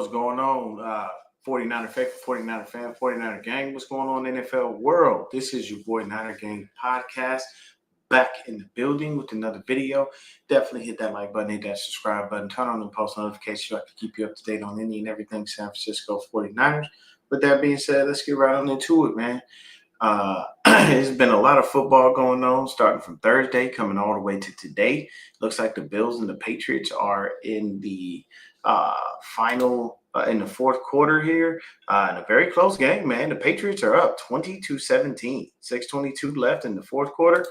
what's going on? 49er faithful, 49er fan, 49er gang. What's going on, NFL world? This is your boy Niner Gang podcast. Back in the building with another video. Definitely hit that like button, hit that subscribe button, turn on the post notifications so I can keep you up to date on any and everything San Francisco 49ers. With that being said, let's get right on into it, man. There's been a lot of football going on, starting from Thursday, coming all the way to today. Looks like the Bills and the Patriots are in the final in the fourth quarter here. In a very close game, man. The Patriots are up 22-17, 6:22 left in the fourth quarter.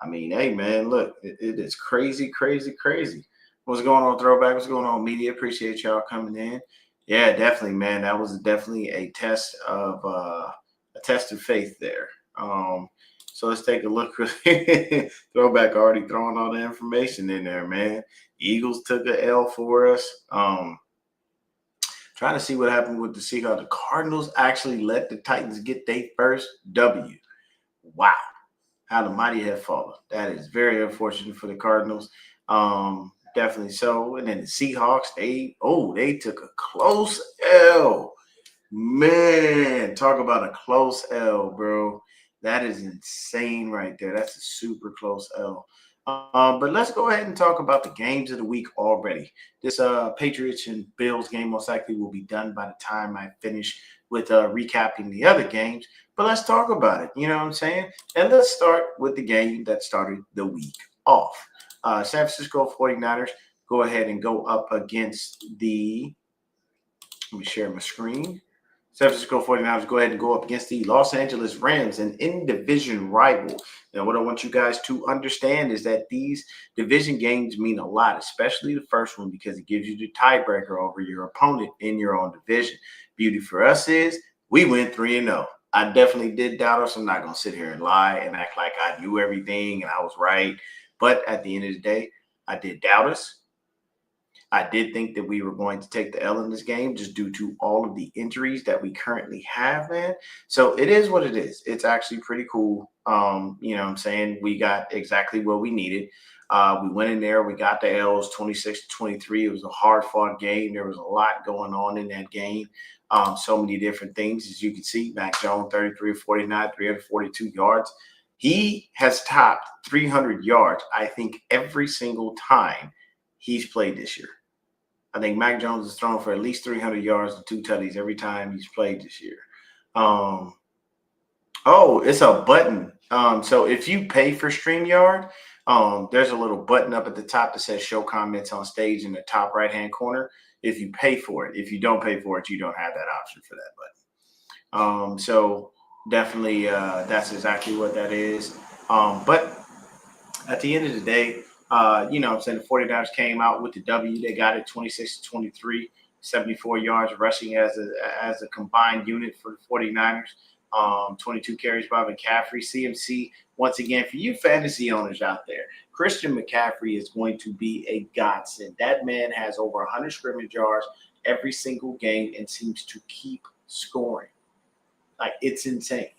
I mean, hey, man, look, it is crazy, crazy, crazy. What's going on, Throwback? What's going on, media? Appreciate y'all coming in. Yeah, definitely, man. That was definitely a test of faith there. So let's take a look. Throwback already throwing all the information in there, man. Eagles took a L for us. Trying to see what happened with the Seahawks. The Cardinals actually let the Titans get their first W. Wow. How the mighty have fallen. That is very unfortunate for the Cardinals. Definitely so. And then the Seahawks, they took a close L. Man, talk about a close L, bro. That is insane right there. That's a super close L. But let's go ahead and talk about the games of the week already. This Patriots and Bills game most likely will be done by the time I finish with recapping the other games. But let's talk about it. You know what I'm saying? And let's start with the game that started the week off. San Francisco 49ers go ahead and go up against the – let me share my screen. San Francisco 49ers go ahead and go up against the Los Angeles Rams, an in-division rival. Now, what I want you guys to understand is that these division games mean a lot, especially the first one, because it gives you the tiebreaker over your opponent in your own division. Beauty for us is we went 3-0. I definitely did doubt us. I'm not going to sit here and lie and act like I knew everything and I was right. But at the end of the day, I did doubt us. I did think that we were going to take the L in this game just due to all of the injuries that we currently have, man. So it is what it is. It's actually pretty cool. You know what I'm saying? We got exactly what we needed. We went in there. We got the L's 26-23. It was a hard-fought game. There was a lot going on in that game. So many different things. As you can see, Mac Jones, 33-49, 342 yards. He has topped 300 yards, I think, every single time he's played this year. I think Mac Jones has thrown for at least 300 yards and 2 tutties every time he's played this year. It's a button. So if you pay for StreamYard, there's a little button up at the top that says show comments on stage in the top right-hand corner. If you pay for it. If you don't pay for it, you don't have that option for that button. So definitely that's exactly what that is. But at the end of the day, you know what I'm saying, the 49ers came out with the W. They got it 26-23, 74 yards rushing as a combined unit for the 49ers. 22 carries by McCaffrey. CMC, once again, for you fantasy owners out there, Christian McCaffrey is going to be a godsend. That man has over 100 scrimmage yards every single game and seems to keep scoring. Like, it's insane.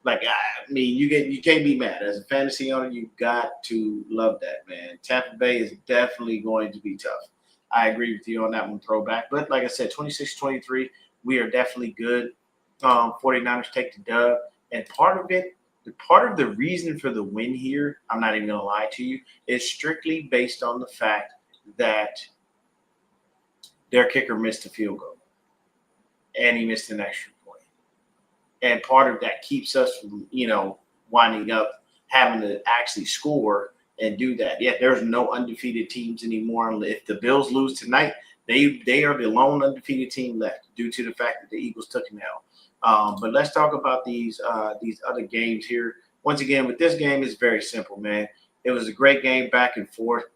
Like, I mean, you can't be mad. As a fantasy owner, you got to love that, man. Tampa Bay is definitely going to be tough. I agree with you on that one, Throwback. But like I said, 26-23, we are definitely good. 49ers take the dub. And part of the reason for the win here, I'm not even going to lie to you, is strictly based on the fact that their kicker missed a field goal. And he missed an extra. And part of that keeps us from, winding up having to actually score and do that. Yeah, there's no undefeated teams anymore. If the Bills lose tonight, they are the lone undefeated team left due to the fact that the Eagles took an L. But let's talk about these other games here. Once again, with this game, it's very simple, man. It was a great game back and forth.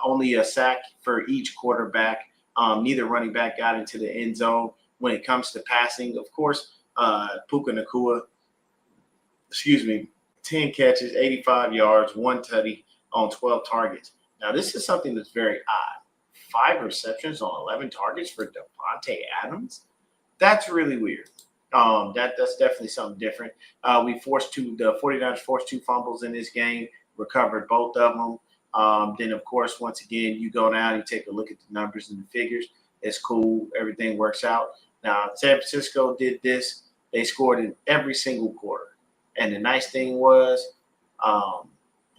Only a sack for each quarterback. Neither running back got into the end zone. When it comes to passing, of course, Puka Nacua, 10 catches, 85 yards, 1 tutty on 12 targets. Now, this is something that's very odd. 5 receptions on 11 targets for Devontae Adams? That's really weird. That's definitely something different. The 49ers forced 2 fumbles in this game, recovered both of them. Then, of course, once again, you go down, you take a look at the numbers and the figures. It's cool. Everything works out. Now, San Francisco did this. They scored in every single quarter. And the nice thing was um,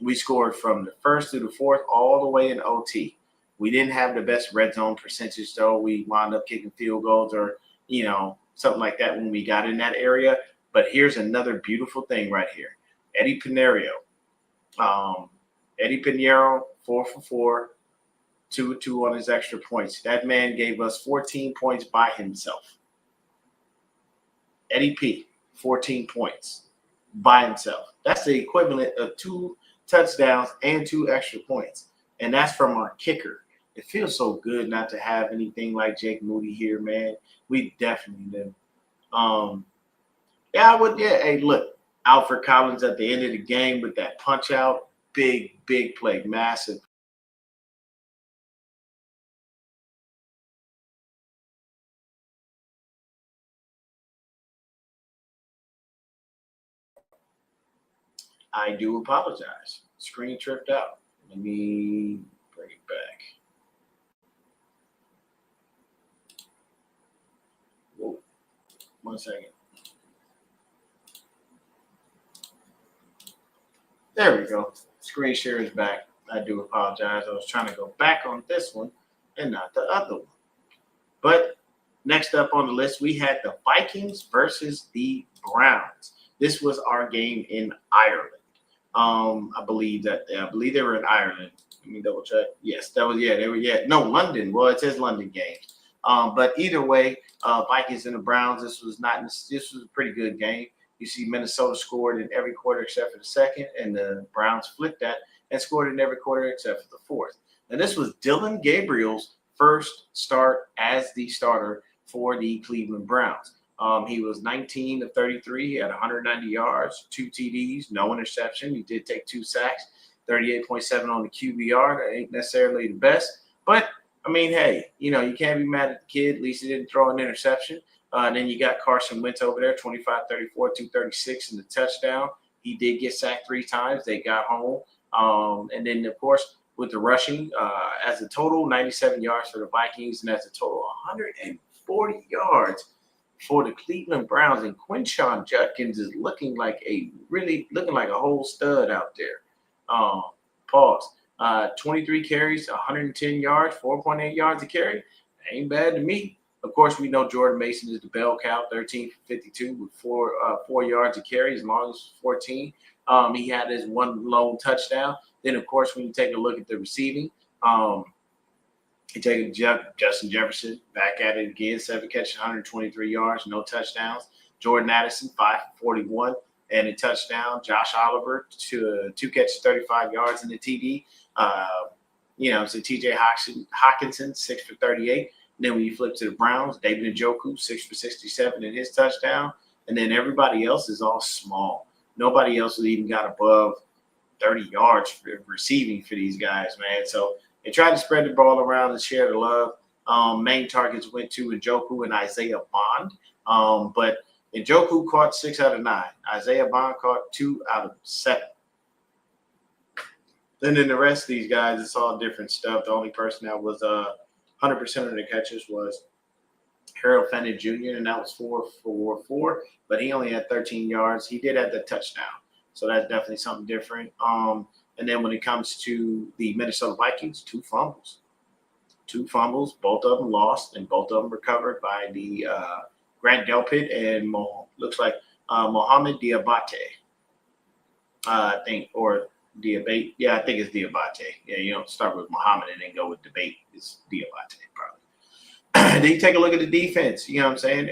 we scored from the first through the fourth all the way in OT. We didn't have the best red zone percentage, though. We wound up kicking field goals or, something like that when we got in that area. But here's another beautiful thing right here. Eddie Pineiro. Um, Eddie Pineiro, 4 for 4, 2 on his extra points. That man gave us 14 points by himself. Eddie P, 14 points by himself. That's the equivalent of 2 touchdowns and 2 extra points. And that's from our kicker. It feels so good not to have anything like Jake Moody here, man. We definitely do. Yeah, I would. Yeah, hey, look, Alfred Collins at the end of the game with that punch out, big play, massive. I do apologize. Screen tripped out. Let me bring it back. Whoa, 1 second. There we go. Screen share is back. I do apologize. I was trying to go back on this one and not the other one. But next up on the list, we had the Vikings versus the Browns. This was our game in Ireland. I believe they were in Ireland. Let me double check. Yes, that was they were no London. Well, it says London games. But either way, Vikings and the Browns. This was a pretty good game. You see, Minnesota scored in every quarter except for the second, and the Browns flipped that and scored in every quarter except for the fourth. And this was Dylan Gabriel's first start as the starter for the Cleveland Browns. He was 19 of 33. He had 190 yards, 2 TDs, no interception. He did take 2 sacks, 38.7 on the QBR. That ain't necessarily the best. But, I mean, hey, you can't be mad at the kid. At least he didn't throw an interception. Then you got Carson Wentz over there, 25-34, 236 in the touchdown. He did get sacked 3 times. They got home. And then, of course, with the rushing, as a total, 97 yards for the Vikings, and as a total, 140 yards for the Cleveland Browns. And Quinshon Judkins is looking like a whole stud out there. Pause. 23 carries, 110 yards, 4.8 yards a carry. Ain't bad to me. Of course, we know Jordan Mason is the bell cow, 13 for 52 with 4 yards a carry, as long as 14. He had his one lone touchdown. Then, of course, when you take a look at the receiving, you take Justin Jefferson back at it again, 7 catches, 123 yards, no touchdowns. Jordan Addison, 5 for 41 and a touchdown. Josh Oliver, 2 catches, 35 yards in the TD. So TJ Hawkinson, 6 for 38. And then when you flip to the Browns, David Njoku, 6 for 67 in his touchdown. And then everybody else is all small. Nobody else has even got above 30 yards for receiving for these guys, man. So they tried to spread the ball around and share the love. Main targets went to Njoku and Isaiah Bond. But Njoku caught 6 out of 9. Isaiah Bond caught 2 out of 7. And then the rest of these guys, it's all different stuff. The only person that was 100% of the catches was Harold Fenton Jr., and that was 4 for 4. But he only had 13 yards. He did have the touchdown. So that's definitely something different. And then when it comes to the Minnesota Vikings, 2 fumbles. 2 fumbles, both of them lost, and both of them recovered by the Grant Delpit and looks like Mohamed Diabate, I think, or Diabate. Yeah, I think it's Diabate. Yeah, you don't start with Mohamed and then go with debate. It's Diabate, probably. Then you take a look at the defense, you know what I'm saying?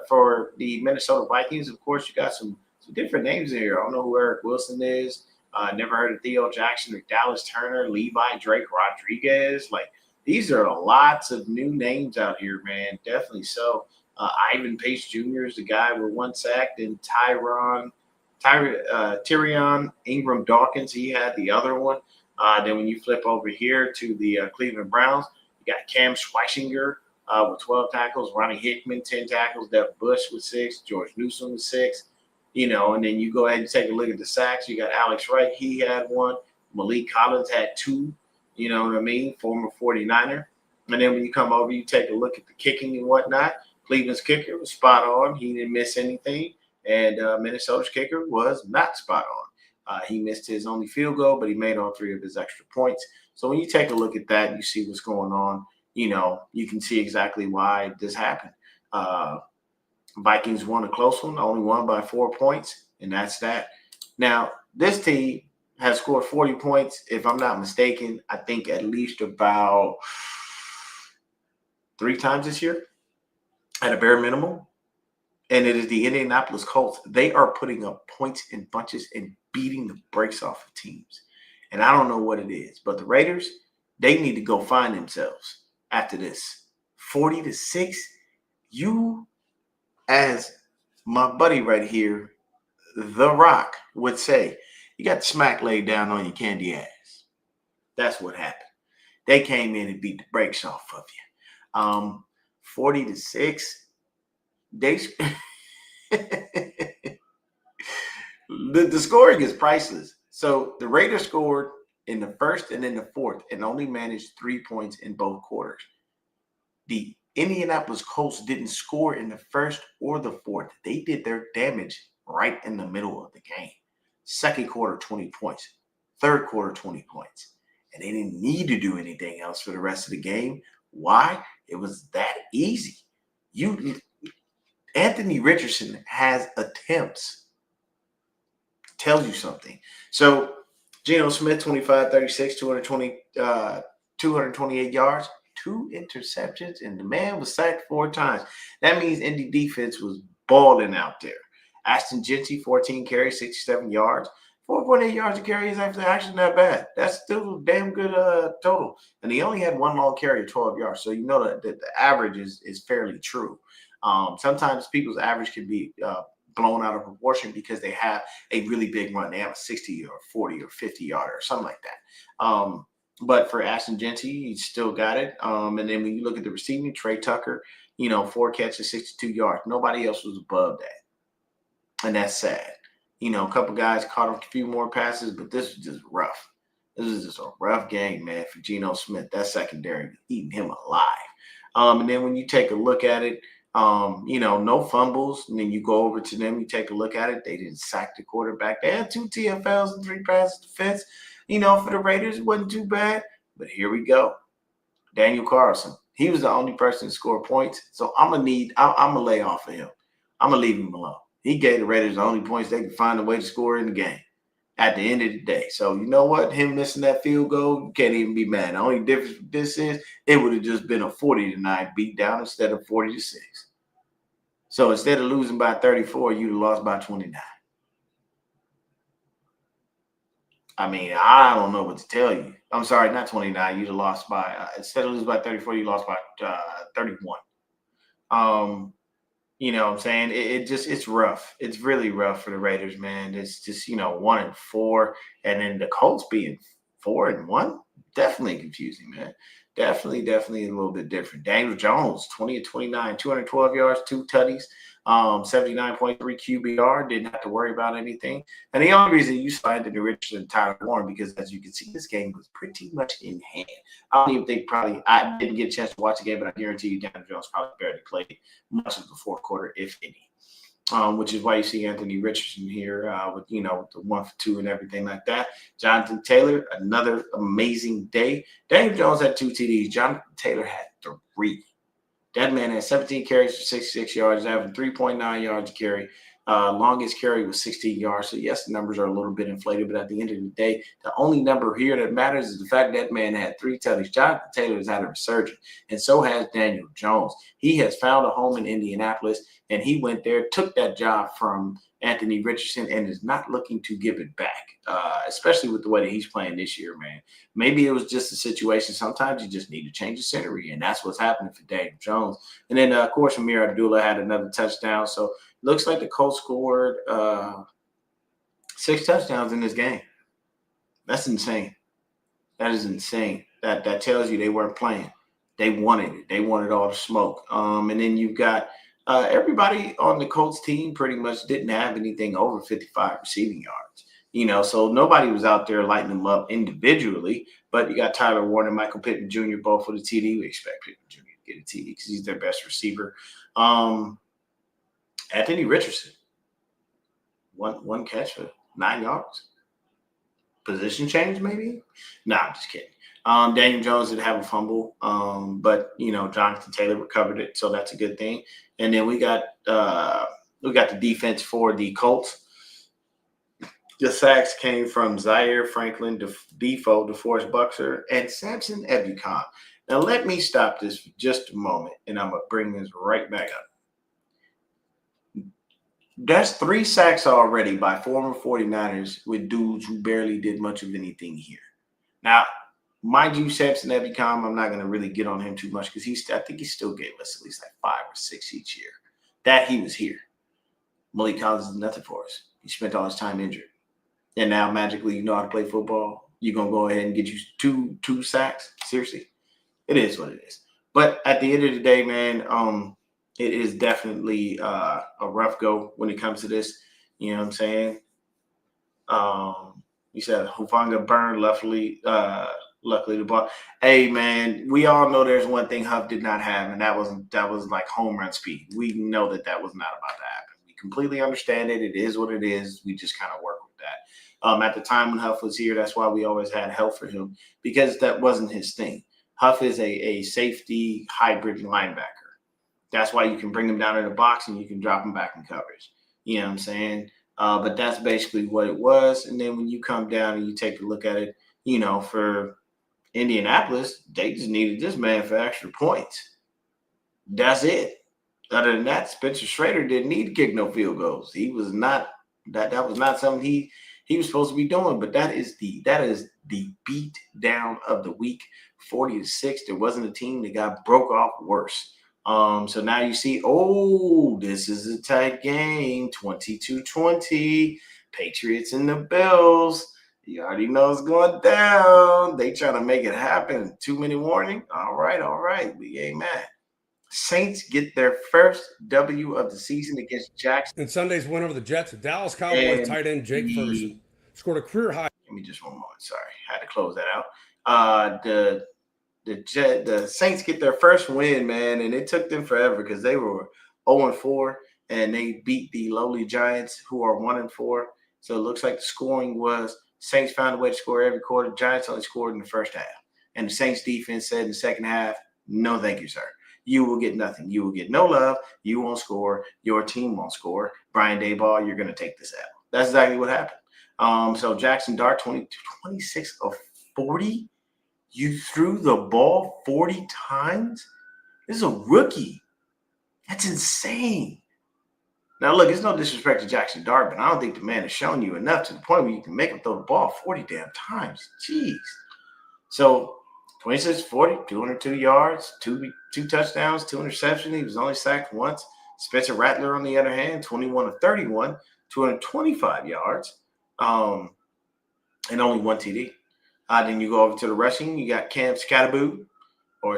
For the Minnesota Vikings, of course, you got some different names here. I don't know who Eric Wilson is. Never heard of Theo Jackson or Dallas Turner, Levi Drake Rodriguez. Like, these are lots of new names out here, man. Definitely so. Ivan Pace Jr. is the guy with 1 sack. Then Tyrion Ingram Dawkins, he had the other one. Then when you flip over here to the Cleveland Browns, you got Cam Schweichinger with 12 tackles, Ronnie Hickman, 10 tackles, Dev Bush with 6, George Newsome with 6. And then you go ahead and take a look at the sacks. You got Alex Wright, he had 1. Malik Collins had 2, you know what I mean, former 49er. And then when you come over, you take a look at the kicking and whatnot. Cleveland's kicker was spot on. He didn't miss anything. And Minnesota's kicker was not spot on. He missed his only field goal, but he made all 3 of his extra points. So when you take a look at that, you see what's going on. You can see exactly why this happened. Vikings won a close one, only won by 4 points, and that's that. Now, this team has scored 40 points, if I'm not mistaken, I think at least about 3 times this year at a bare minimum. And it is the Indianapolis Colts. They are putting up points in bunches and beating the brakes off of teams. And I don't know what it is, but the Raiders, they need to go find themselves after this. 40-6, you, as my buddy right here, The Rock, would say, you got the smack laid down on your candy ass. That's what happened. They came in and beat the brakes off of you. 40-6. They the scoring is priceless. So the Raiders scored in the first and in the fourth and only managed 3 points in both quarters. The Indianapolis Colts didn't score in the first or the fourth. They did their damage right in the middle of the game. Second quarter, 20 points. Third quarter, 20 points. And they didn't need to do anything else for the rest of the game. Why? It was that easy. Anthony Richardson has attempts. Tells you something. So Geno Smith, 25-36, 228 yards, 2 interceptions, and the man was sacked 4 times. That means Indy defense was balling out there. Ashton Jeanty, 14 carries, 67 yards. 4.8 yards a carry is actually not bad. That's still a damn good total. And he only had 1 long carry of 12 yards. So you know that the average is fairly true. Sometimes people's average can be blown out of proportion because they have a really big run. They have a 60 or 40 or 50 yard or something like that. But for Ashton Jeanty, he still got it. And then when you look at the receiving, Trey Tucker, 4 catches, 62 yards. Nobody else was above that. And that's sad. A couple guys caught a few more passes, but this was just rough. This is just a rough game, man, for Geno Smith. That secondary was eating him alive. And then when you take a look at it, no fumbles. And then you go over to them, you take a look at it. They didn't sack the quarterback. They had 2 TFLs and 3 passes defense. For the Raiders, it wasn't too bad. But here we go. Daniel Carlson. He was the only person to score points. So I'm going to lay off of him. I'm going to leave him alone. He gave the Raiders the only points they could find a way to score in the game at the end of the day. So you know what? Him missing that field goal, you can't even be mad. The only difference with this is it would have just been a 40-9 beatdown instead of 40-6. So instead of losing by 34, you'd have lost by 29. I mean, I don't know what to tell you. I'm sorry, not 29. You'd have lost by instead of losing by 34, you lost by 31. You know what I'm saying? It's rough. It's really rough for the Raiders, man. It's just, 1-4. And then the Colts being 4-1, definitely confusing, man. Definitely a little bit different. Daniel Jones, 20-29, 212 yards, 2 tutties, 79.3 QBR. Didn't have to worry about anything. And the only reason you saw Anthony Richardson and Tyler Warren, because as you can see, this game was pretty much in hand. I don't even think I didn't get a chance to watch the game, but I guarantee you Daniel Jones probably barely played much of the fourth quarter, if any. Which is why you see Anthony Richardson here with, the 1 for 2 and everything like that. Jonathan Taylor, another amazing day. Daniel Jones had 2 TDs. Jonathan Taylor had 3. That man had 17 carries for 66 yards, having 3.9 yards a carry. Longest carry was 16 yards. So, yes, the numbers are a little bit inflated, but at the end of the day, the only number here that matters is the fact that man had 3 tutties. Jonathan Taylor has had a resurgence, and so has Daniel Jones. He has found a home in Indianapolis, and he went there, took that job from Anthony Richardson, and is not looking to give it back, especially with the way that he's playing this year, man. Maybe it was just a situation. Sometimes you just need to change the scenery, and that's what's happening for Daniel Jones. And then, of course, Ameer Abdullah had another touchdown. So, looks like the Colts scored 6 touchdowns in this game. That's insane. That is insane. That tells you they weren't playing. They wanted it. They wanted all the smoke. And then you've got everybody on the Colts team pretty much didn't have anything over 55 receiving yards. So nobody was out there lighting them up individually, but you got Tyler Warner, Michael Pittman Jr. both for the TD. We expect Pittman Jr. to get a TD because he's their best receiver. Anthony Richardson, one catch for 9 yards. Position change, maybe? No, I'm just kidding. Daniel Jones did have a fumble, but Jonathan Taylor recovered it, so that's a good thing. And then we got the defense for the Colts. The sacks came from Zaire Franklin, Defoe, DeForest Buxer, and Samson Ebukam. Now let me stop this for just a moment, and I'm gonna bring this right back up. That's 3 sacks already by former 49ers with dudes who barely did much of anything here. Now, mind you, Samson Ebukam, I'm not going to really get on him too much because I think he still gave us at least like 5 or 6 each year. That he was here. Malik Collins is nothing for us. He spent all his time injured. And now magically you know how to play football. You're going to go ahead and get you two sacks? Seriously? It is what it is. But at the end of the day, man, it is definitely a rough go when it comes to this. You know what I'm saying? You said Hufanga burned, luckily the ball. Hey, man, we all know there's one thing Huff did not have, and that was like home run speed. We know that was not about to happen. We completely understand it. It is what it is. We just kind of work with that. At the time when Huff was here, that's why we always had help for him, because that wasn't his thing. Huff is a safety hybrid linebacker. That's why you can bring him down in the box and you can drop him back in coverage. You know what I'm saying? But that's basically what it was. And then when you come down and you take a look at it, for Indianapolis, they just needed this man for extra points. That's it. Other than that, Spencer Schrader didn't need to kick no field goals. He was not that was not something he was supposed to be doing. But that is the beat down of the week, 40-6. There wasn't a team that got broke off worse. So now you see, this is a tight game, 22-20, Patriots and the Bills. You already know it's going down. They trying to make it happen. 2-minute warning. All right. We ain't mad. Saints get their first W of the season against Jackson. In Sunday's win over the Jets, Dallas Cowboys tight end Jake Ferguson scored a career high. Give me just one moment. Sorry, had to close that out. The Saints get their first win, man, and it took them forever because they were 0-4 and they beat the lowly Giants, who are 1-4. So it looks like the scoring was Saints found a way to score every quarter. Giants only scored in the first half, and the Saints defense said in the second half, "No, thank you, sir. You will get nothing. You will get no love. You won't score. Your team won't score. Brian Daboll, you're going to take this out." That's exactly what happened. So Jackson Dart, 26 of 40. You threw the ball 40 times? This is a rookie. That's insane. Now, look, it's no disrespect to Jackson Dart, but I don't think the man has shown you enough to the point where you can make him throw the ball 40 damn times. Jeez. So 26-40, 202 yards, two touchdowns, 2 interceptions. He was only sacked once. Spencer Rattler, on the other hand, 21 of 31, 225 yards, and only 1 TD. Then you go over to the rushing. You got Cam Skattebo, or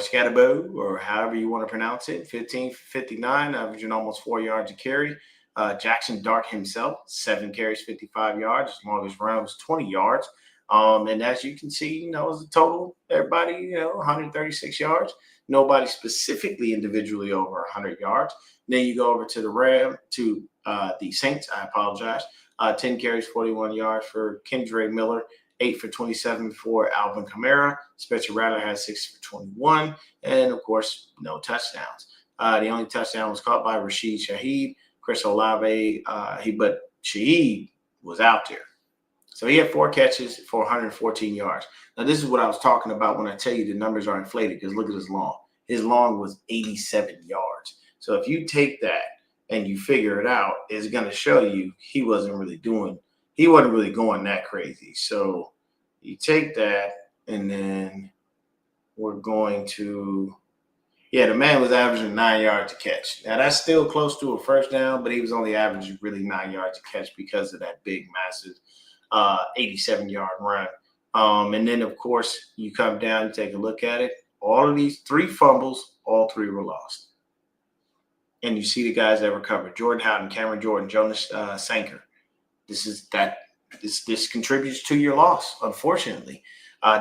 however you want to pronounce it, 15 for 59, averaging almost 4 yards a carry. Jackson Dart himself, 7 carries, 55 yards. His longest run was 20 yards. And as you can see, as a total, everybody, 136 yards. Nobody specifically individually over 100 yards. Then you go over to the Saints. I apologize. 10 carries, 41 yards for Kendre Miller. 8 for 27 for Alvin Kamara. Spencer Rattler had 6 for 21. And, of course, no touchdowns. The only touchdown was caught by Rashid Shaheed. Chris Olave, but Shaheed was out there. So he had 4 catches for 114 yards. Now, this is what I was talking about when I tell you the numbers are inflated, because look at his long. His long was 87 yards. So if you take that and you figure it out, it's going to show you he wasn't really going that crazy. So you take that, and then we're going to, the man was averaging 9 yards a catch. Now, that's still close to a first down, but he was only averaging really 9 yards a catch because of that big, massive 87-yard run. And then, of course, you come down and take a look at it. All of these 3 fumbles, all 3 were lost. And you see the guys that recovered: Jordan Howden, Cameron Jordan, Jonas Sanker. This is that this contributes to your loss, unfortunately.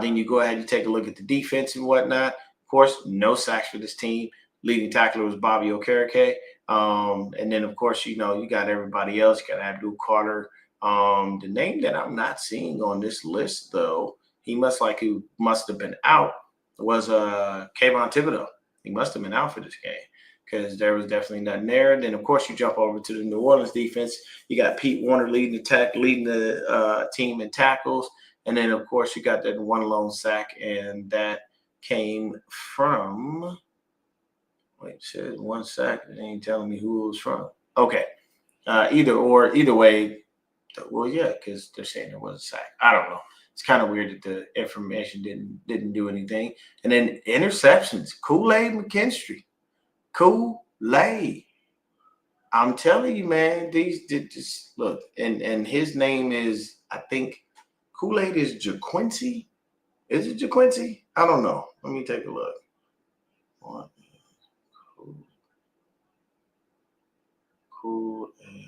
Then you go ahead and take a look at the defense and whatnot. Of course, no sacks for this team. Leading tackler was Bobby Okereke. And then, of course, you got everybody else. You got Abdul Carter. The name that I'm not seeing on this list, though, he must have been out, was Kayvon Thibodeau. He must have been out for this game because there was definitely nothing there. Then, of course, you jump over to the New Orleans defense. You got Pete Warner leading the team in tackles. And then, of course, you got that one lone sack, and that came from – wait, it says one sack. It ain't telling me who it was from. Okay. Either way, well, yeah, because they're saying there was a sack. I don't know. It's kind of weird that the information didn't do anything. And then interceptions. Kool-Aid McKinstry. Kool-Aid. I'm telling you, man, these look, and his name is, I think, Kool-Aid is JaQuincy. Is it JaQuincy? I don't know. Let me take a look. Kool-Aid.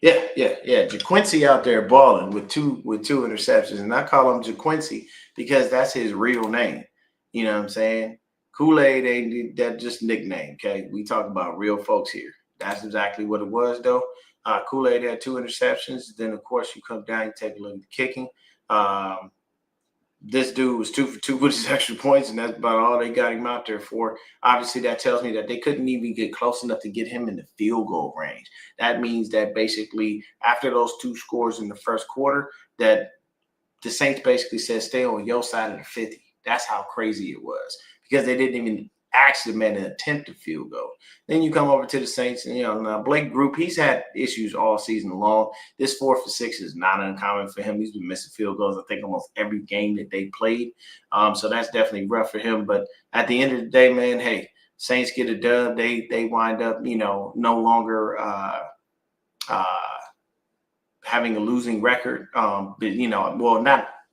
Yeah. JaQuincy out there balling with two interceptions, and I call him JaQuincy because that's his real name. You know what I'm saying? Kool-Aid ain't that just nickname. Okay, we talk about real folks here. That's exactly what it was, though. Kool-Aid had 2 interceptions. Then, of course, you come down, you take a look at the kicking. This dude was 2 for 2 with his extra points, and that's about all they got him out there for. Obviously, that tells me that they couldn't even get close enough to get him in the field goal range. That means that basically after those 2 scores in the first quarter, that the Saints basically said, stay on your side of the 50. That's how crazy it was because they didn't even actually made an attempt to field goal. Then you come over to the Saints, and now Blake Group, he's had issues all season long. This 4 for 6 is not uncommon for him. He's been missing field goals, I think, almost every game that they played. So that's definitely rough for him. But at the end of the day, man, hey, Saints get a dub. They wind up, no longer having a losing record.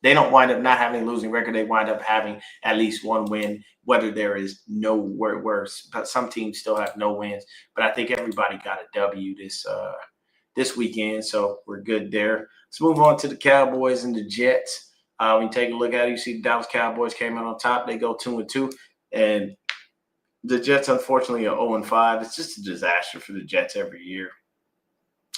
They don't wind up not having a losing record. They wind up having at least one win, whether there is no worse. But some teams still have no wins. But I think everybody got a W this weekend, so we're good there. Let's move on to the Cowboys and the Jets. When you take a look at it, you see the Dallas Cowboys came out on top. They go 2-2, and the Jets, unfortunately, are 0-5. It's just a disaster for the Jets every year.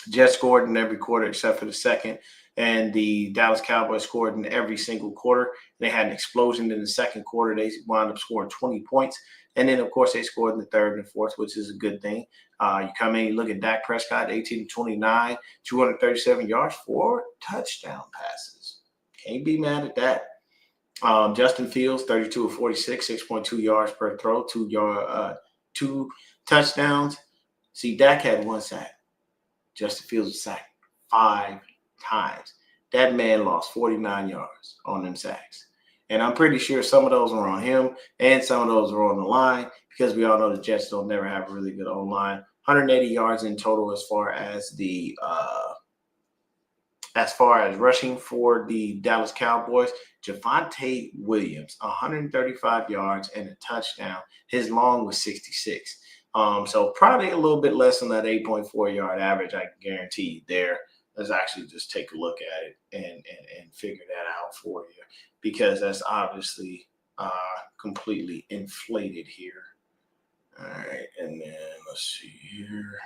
Jets scored in every quarter except for the second, and the Dallas Cowboys scored in every single quarter. They had an explosion in the second quarter. They wound up scoring 20 points. And then, of course, they scored in the third and fourth, which is a good thing. You come in, you look at Dak Prescott, 18-29, 237 yards, 4 touchdown passes. Can't be mad at that. Justin Fields, 32 of 46, 6.2 yards per throw, 2 touchdowns. See, Dak had 1 sack. Justin Fields was sacked 5 times. That man lost 49 yards on them sacks. And I'm pretty sure some of those were on him and some of those were on the line because we all know the Jets don't never have a really good O-line. 180 yards in total as far as rushing for the Dallas Cowboys. Javonte Williams, 135 yards and a touchdown. His long was 66. So probably a little bit less than that 8.4 yard average, I can guarantee you there. Let's actually just take a look at it and figure that out for you because that's obviously completely inflated here. All right, and then let's see here.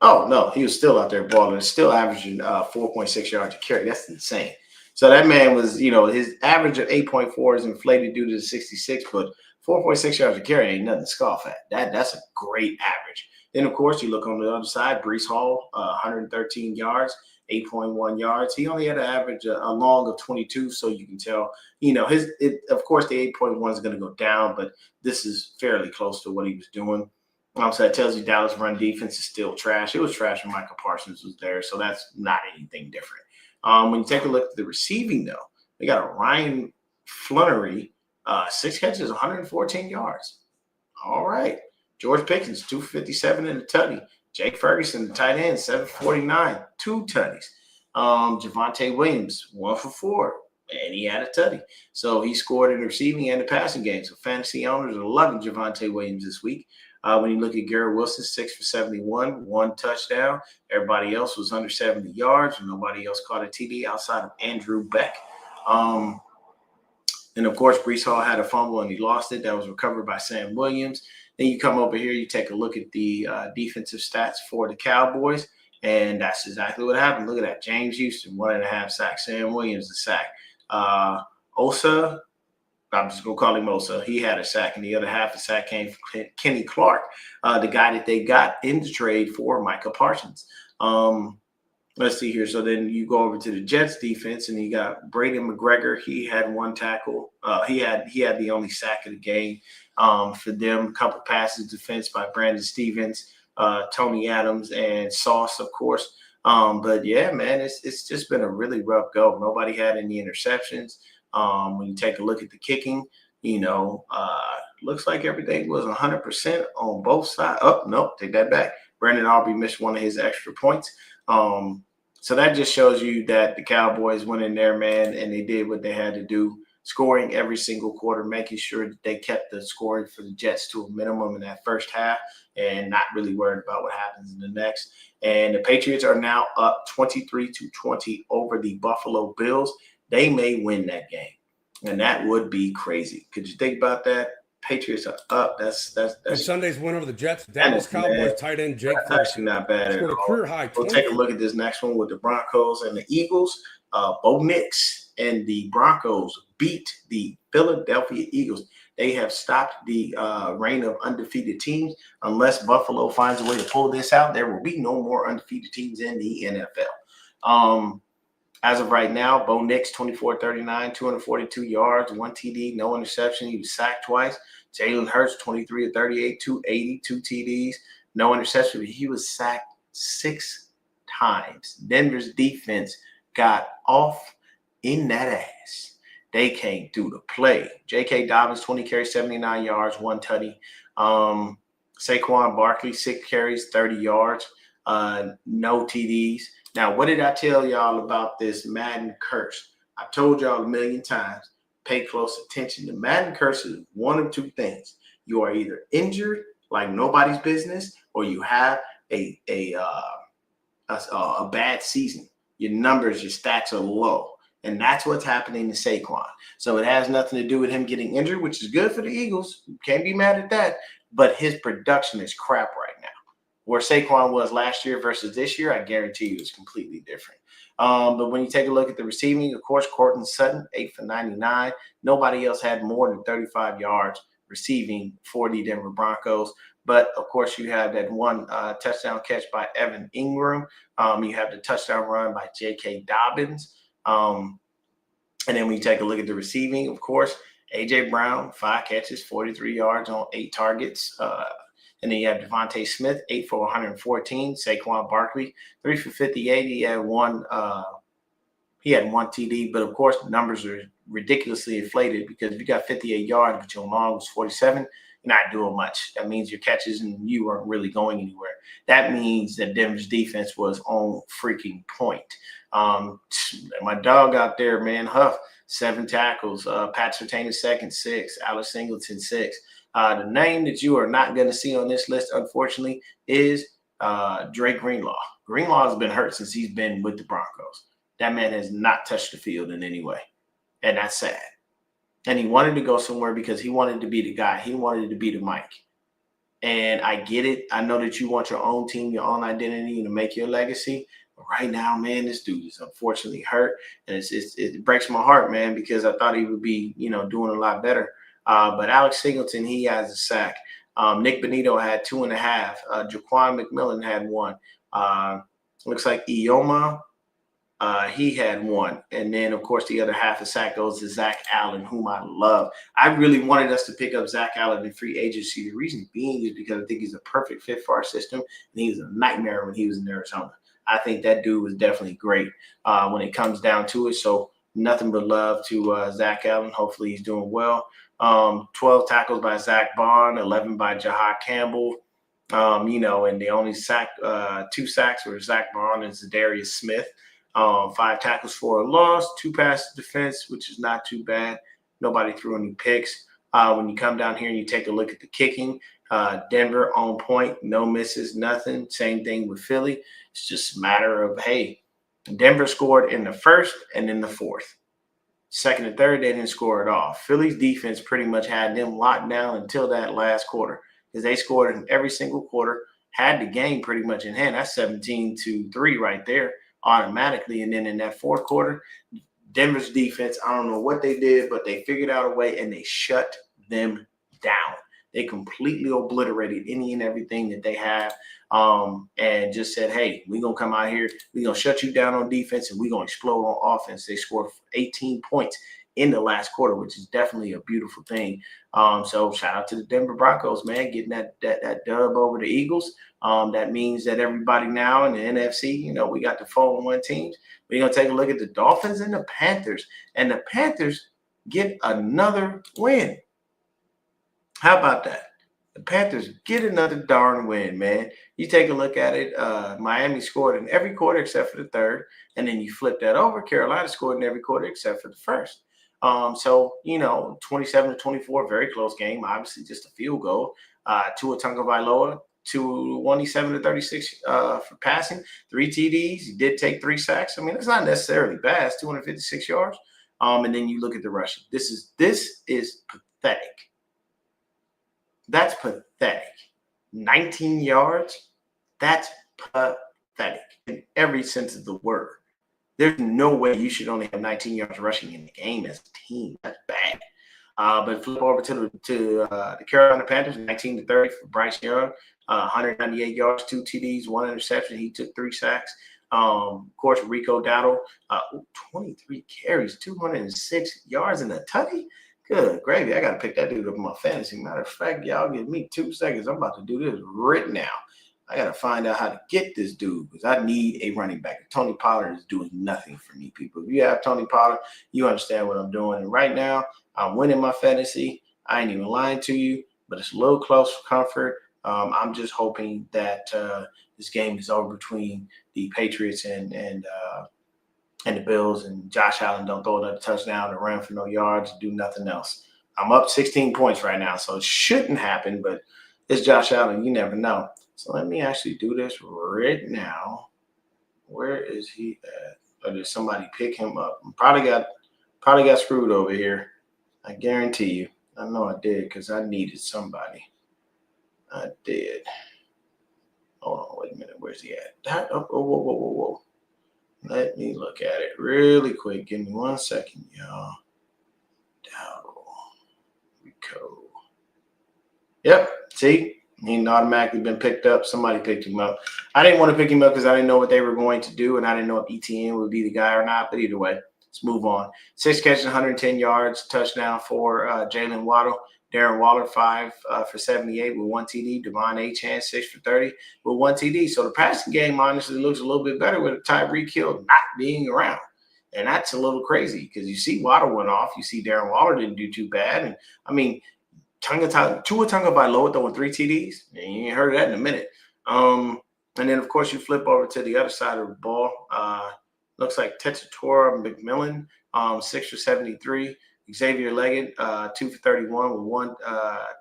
Oh, no, he was still out there balling. Still averaging 4.6 yards a carry. That's insane. So that man was, his average of 8.4 is inflated due to the 66, but 4.6 yards a carry ain't nothing to scoff at. That's a great average. Then, of course, you look on the other side, Breece Hall, 113 yards, 8.1 yards. He only had an average, a long of 22, so you can tell, of course, the 8.1 is going to go down, but this is fairly close to what he was doing. So that tells you Dallas run defense is still trash. It was trash when Michael Parsons was there, so that's not anything different. When you take a look at the receiving, though, they got a Ryan Flunnery, 6 catches, 114 yards. All right. George Pickens, 257 and a tutty. Jake Ferguson, the tight end, 749, 2 tutties. Javonte Williams, 1 for 4, and he had a tutty. So he scored in the receiving and the passing game. So fantasy owners are loving Javonte Williams this week. When you look at Garrett Wilson, 6 for 71, 1 touchdown. Everybody else was under 70 yards, and nobody else caught a TD outside of Andrew Beck. And of course, Breece Hall had a fumble and he lost it. That was recovered by Sam Williams. Then you come over here, you take a look at the defensive stats for the Cowboys, and that's exactly what happened. Look at that. James Houston, 1.5 sacks. Sam Williams, a sack. Osa, I'm just going to call him Osa. He had a sack, and the other half a sack came from Kenny Clark, the guy that they got in the trade for Micah Parsons. Let's see here. So then you go over to the Jets defense, and you got Braden McGregor. He had 1 tackle. He had the only sack of the game for them. A couple passes defense by Brandon Stevens, Tony Adams, and Sauce, of course. But yeah, man, it's just been a really rough go. Nobody had any interceptions. When you take a look at the kicking, looks like everything was 100% on both sides. Oh, no, take that back. Brandon Aubrey missed one of his extra points. So that just shows you that the Cowboys went in there, man, and they did what they had to do, scoring every single quarter, making sure that they kept the scoring for the Jets to a minimum in that first half and not really worried about what happens in the next. And the Patriots are now up 23-20 over the Buffalo Bills. They may win that game, and that would be crazy. Could you think about that? Patriots are up. That's Sunday's win over the Jets. Dallas Cowboys tight end Jake Ferguson. Not bad at all. Career high. We'll take a look at this next one with the Broncos and the Eagles. Bo Nix and the Broncos beat the Philadelphia Eagles. They have stopped the reign of undefeated teams. Unless Buffalo finds a way to pull this out, there will be no more undefeated teams in the NFL. As of right now, Bo Nix, 24-39, 242 yards, 1 TD, no interception. He was sacked twice. Jalen Hurts, 23-38, 280, 2 TDs, no interception. He was sacked 6 times. Denver's defense got off in that ass. They came through the play. J.K. Dobbins, 20 carries, 79 yards, 1 tutty. Saquon Barkley, 6 carries, 30 yards, no TDs. Now, what did I tell y'all about this Madden curse? I told y'all a million times, pay close attention. The Madden curse is one of 2 things. You are either injured like nobody's business, or you have a bad season. Your numbers, your stats are low. And that's what's happening to Saquon. So it has nothing to do with him getting injured, which is good for the Eagles. Can't be mad at that. But his production is crap right now. Where Saquon was last year versus this year, I guarantee you it's completely different. But when you take a look at the receiving, of course, Courtland Sutton, 8 for 99. Nobody else had more than 35 yards receiving for the Denver Broncos. But, of course, you have that 1 touchdown catch by Evan Ingram. You have the touchdown run by J.K. Dobbins. And then when you take a look at the receiving, of course, A.J. Brown, 5 catches, 43 yards on 8 targets. And then you have Devontae Smith, 8 for 114. Saquon Barkley, 3 for 58. He had one TD, but of course the numbers are ridiculously inflated because if you got 58 yards, but your long was 47, you're not doing much. That means your catches and you weren't really going anywhere. That means that Denver's defense was on freaking point. My dog out there, man, Huff, 7 tackles. Pat Surtain is second, 6. Alex Singleton, 6. The name that you are not going to see on this list, unfortunately, is Drake Greenlaw. Greenlaw has been hurt since he's been with the Broncos. That man has not touched the field in any way, and that's sad. And he wanted to go somewhere because he wanted to be the guy. He wanted to be the Mike. And I get it. I know that you want your own team, your own identity, and to make your legacy. But right now, man, this dude is unfortunately hurt, and it breaks my heart, man, because I thought he would be, doing a lot better. But Alex Singleton, he has a sack. Nick Benito had 2.5. Jaquan McMillan had 1. Looks like Ioma, he had 1. And then, of course, the other half of sack goes to Zach Allen, whom I love. I really wanted us to pick up Zach Allen in free agency. The reason being is because I think he's a perfect fit for our system, and he was a nightmare when he was in Arizona. I think that dude was definitely great when it comes down to it. So nothing but love to Zach Allen. Hopefully he's doing well. 12 tackles by Zach Bond, 11 by Jahad Campbell. And the only 2 sacks were Zach Bond and Zadarius Smith. 5 tackles for a loss, 2 passes defense, which is not too bad. Nobody threw any picks. When you come down here and you take a look at the kicking, Denver on point, no misses, nothing. Same thing with Philly. It's just a matter of, hey, Denver scored in the first and in the fourth. Second and third, they didn't score at all. Philly's defense pretty much had them locked down until that last quarter because they scored in every single quarter, had the game pretty much in hand. That's 17-3 right there automatically. And then in that fourth quarter, Denver's defense, I don't know what they did, but they figured out a way and they shut them down. They completely obliterated any and everything that they have, and just said, hey, we're going to come out here. We're going to shut you down on defense, and we're going to explode on offense. They scored 18 points in the last quarter, which is definitely a beautiful thing. So shout out to the Denver Broncos, man, getting that dub over the Eagles. That means that everybody now in the NFC, we got the 4-1 teams. We're going to take a look at the Dolphins and the Panthers. And the Panthers get another win. How about that? The Panthers get another darn win, man. You take a look at it. Miami scored in every quarter except for the third. And then you flip that over. Carolina scored in every quarter except for the first. So, 27-24, very close game. Obviously, just a field goal. Tua Tagovailoa, 127-36 for passing, 3 TDs. He did take 3 sacks. I mean, it's not necessarily bad. It's 256 yards. And then you look at the rushing. This is pathetic. That's pathetic. 19 yards, that's pathetic in every sense of the word. There's no way you should only have 19 yards rushing in the game as a team. That's bad. But flip over to the Carolina Panthers, 19-30 for Bryce Young, 198 yards, 2 TDs, 1 interception. He took 3 sacks. Of course, Rico Dowdle, 23 carries, 206 yards in a tutty. Good gravy. I got to pick that dude up in my fantasy. Matter of fact, y'all give me 2 seconds. I'm about to do this right now. I got to find out how to get this dude because I need a running back. Tony Pollard is doing nothing for me, people. If you have Tony Pollard, you understand what I'm doing. And right now, I'm winning my fantasy. I ain't even lying to you, but it's a little close for comfort. I'm just hoping that this game is over between the Patriots and the Bills, and Josh Allen don't throw another touchdown or run for no yards, do nothing else. I'm up 16 points right now, so it shouldn't happen, but it's Josh Allen. You never know. So let me actually do this right now. Where is he at? Or did somebody pick him up? Probably got screwed over here. I guarantee you. I know I did because I needed somebody. I did. Hold on, wait a minute. Where's he at? Whoa. Let me look at it really quick. Give me 1 second, y'all. Dowdle. Rico. Yep. See? He ain't automatically been picked up. Somebody picked him up. I didn't want to pick him up because I didn't know what they were going to do, and I didn't know if ETN would be the guy or not. But either way, let's move on. 6 catches, 110 yards, touchdown for Jalen Waddle. Darren Waller, 5 for 78 with 1 TD. Devon Achane, 6 for 30 with 1 TD. So the passing game honestly looks a little bit better with Tyreek Hill not being around. And that's a little crazy because you see Waddle went off. You see Darren Waller didn't do too bad. And, I mean, Tua Tagovailoa throwing 3 TDs. You ain't heard of that in a minute. And then, of course, you flip over to the other side of the ball. Looks like Tetsutora McMillan, 6 for 73. Xavier Leggett, 2 for 31 with 1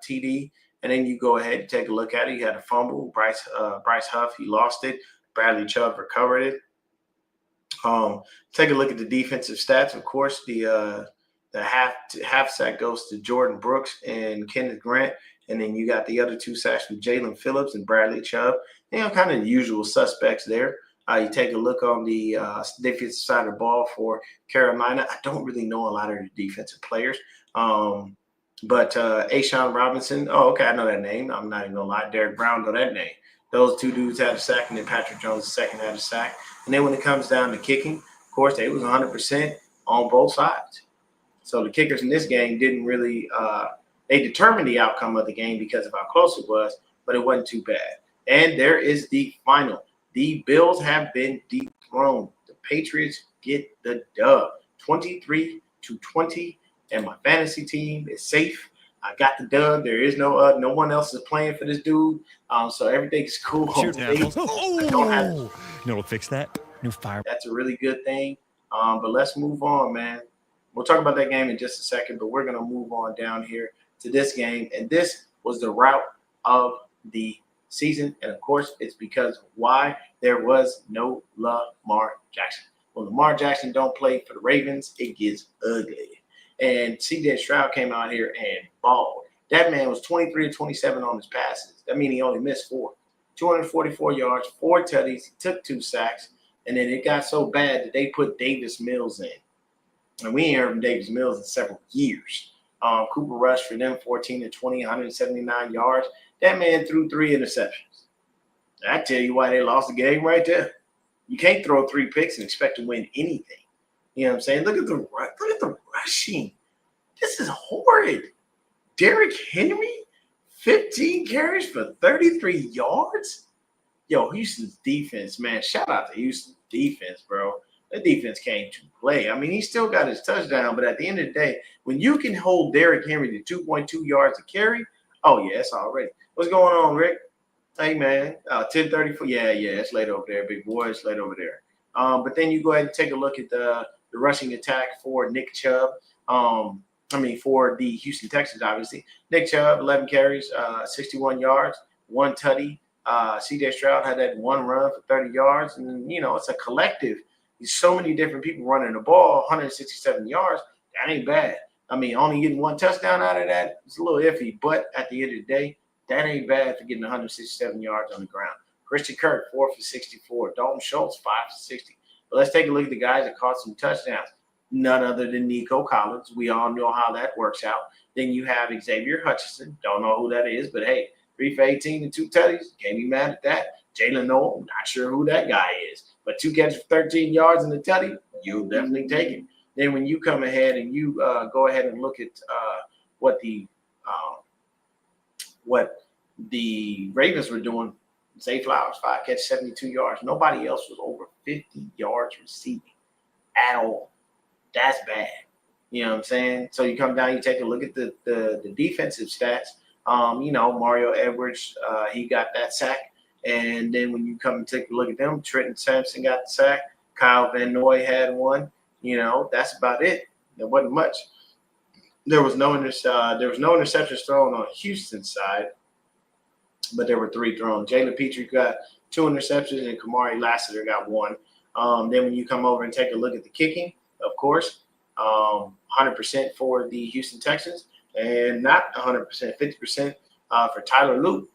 TD. And then you go ahead and take a look at it. You had a fumble. Bryce Huff, he lost it. Bradley Chubb recovered it. Take a look at the defensive stats. Of course, the half sack goes to Jordan Brooks and Kenneth Grant. And then you got the other 2 sacks from Jalen Phillips and Bradley Chubb. Kind of the usual suspects there. You take a look on the defensive side of the ball for Carolina. I don't really know a lot of the defensive players. But A'Shawn Robinson, oh, okay, I know that name. I'm not even going to lie. Derek Brown, know that name. Those 2 dudes had a sack, and then Patrick Jones, the second, had a sack. And then when it comes down to kicking, of course, they was 100% on both sides. So the kickers in this game didn't really they determined the outcome of the game because of how close it was, but it wasn't too bad. And there is the final. The Bills have been dethroned. The Patriots get the dub, 23-20, and my fantasy team is safe. I got the dub. There is no one else is playing for this dude, so everything is cool. Shoot now. No, it'll fix that. New fire. That's a really good thing. But let's move on, man. We'll talk about that game in just a second, but we're gonna move on down here to this game, and this was the route of the season. And of course, it's because why? There was no Lamar Jackson. When Lamar Jackson don't play for the Ravens, it gets ugly. And CJ Stroud came out here and balled. That man was 23 to 27 on his passes. That means he only missed 4. 244 yards, 4 tutties. He took 2 sacks. And then it got so bad that they put Davis Mills in. And we ain't heard from Davis Mills in several years. Cooper Rush for them, 14 to 20, 179 yards. That man threw 3 interceptions. I tell you why they lost the game right there. You can't throw 3 picks and expect to win anything. You know what I'm saying? Look at the rushing. This is horrid. Derrick Henry, 15 carries for 33 yards. Yo, Houston's defense, man. Shout out to Houston's defense, bro. That defense came to play. I mean, he still got his touchdown, but at the end of the day, when you can hold Derrick Henry to 2.2 yards a carry, oh yeah, it's all ready. What's going on, Rick? Hey man, 10:34. Yeah, it's late over there, big boy. It's late over there. But then you go ahead and take a look at the rushing attack for Nick Chubb. For the Houston Texans, obviously. Nick Chubb, 11 carries, 61 yards, 1 tutty. CJ Stroud had that 1 run for 30 yards. And, it's a collective. There's so many different people running the ball, 167 yards. That ain't bad. I mean, only getting 1 touchdown out of that, it's a little iffy. But at the end of the day, that ain't bad for getting 167 yards on the ground. Christian Kirk, 4 for 64. Dalton Schultz, 5 for 60. But let's take a look at the guys that caught some touchdowns. None other than Nico Collins. We all know how that works out. Then you have Xavier Hutchinson. Don't know who that is, but hey, 3 for 18 and 2 tutties. Can't be mad at that. Jalen Noel, not sure who that guy is. But 2 catches for 13 yards in the tutty, you'll definitely take it. Then when you come ahead and you go ahead and look at what the Ravens were doing, Zay Flowers, 5 catches, 72 yards. Nobody else was over 50 yards receiving at all. That's bad. You know what I'm saying? So you come down, you take a look at the defensive stats. Mario Edwards, he got that sack. And then when you come and take a look at them, Trenton Sampson got the sack. Kyle Van Noy had 1. That's about it. There wasn't much. There was no interceptions thrown on Houston's side, but there were 3 thrown. Jalen Petrie got 2 interceptions, and Kamari Lassiter got 1. Then when you come over and take a look at the kicking, of course, 100% for the Houston Texans, and not 100%, 50% for Tyler Luke.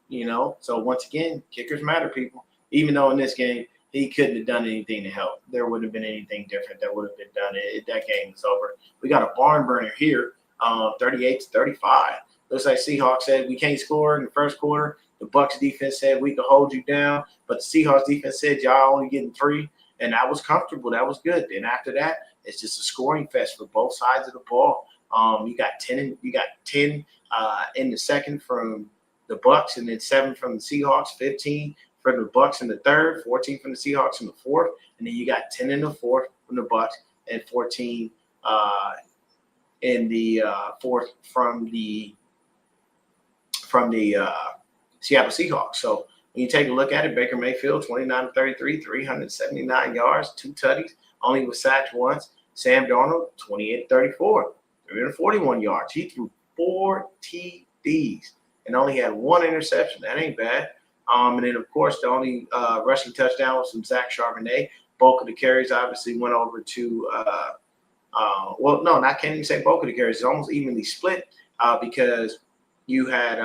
So once again, kickers matter, people. Even though in this game he couldn't have done anything to help, there wouldn't have been anything different that would have been done. That game is over. We got a barn burner here, 38-35. Looks like Seahawks said we can't score in the first quarter. The Bucs defense said we could hold you down, but the Seahawks defense said y'all only getting 3, and that was comfortable. That was good. Then after that, it's just a scoring fest for both sides of the ball. You got 10 in the second from the Bucs, and then 7 from the Seahawks, 15 from the Bucs in the third, 14 from the Seahawks in the fourth, and then you got 10 in the fourth from the Bucs and 14 in the fourth from the Seattle Seahawks. So when you take a look at it, Baker Mayfield, 29-33, 379 yards, 2 tutties, only was sacked once. Sam Darnold, 28-34, 341 yards. He threw 4 TDs and only had 1 interception. That ain't bad. And then, of course, the only rushing touchdown was from Zach Charbonnet. Bulk of the carries obviously went over to can't even say bulk of the carries. It's almost evenly split because you had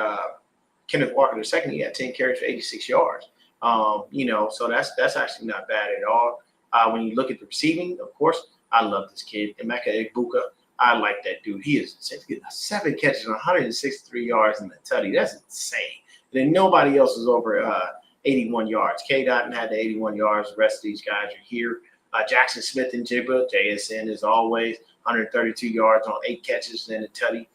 Kenneth Walker II. He had 10 carries for 86 yards. So that's actually not bad at all. When you look at the receiving, of course, I love this kid, Emeka Egbuka. I like that dude. He is 7 catches and 163 yards in the tutty. That's insane. And then nobody else is over 81 yards. K-Dot had the 81 yards. The rest of these guys are here. Jackson Smith and Jigba, JSN as always, 132 yards on 8 catches and a tutty.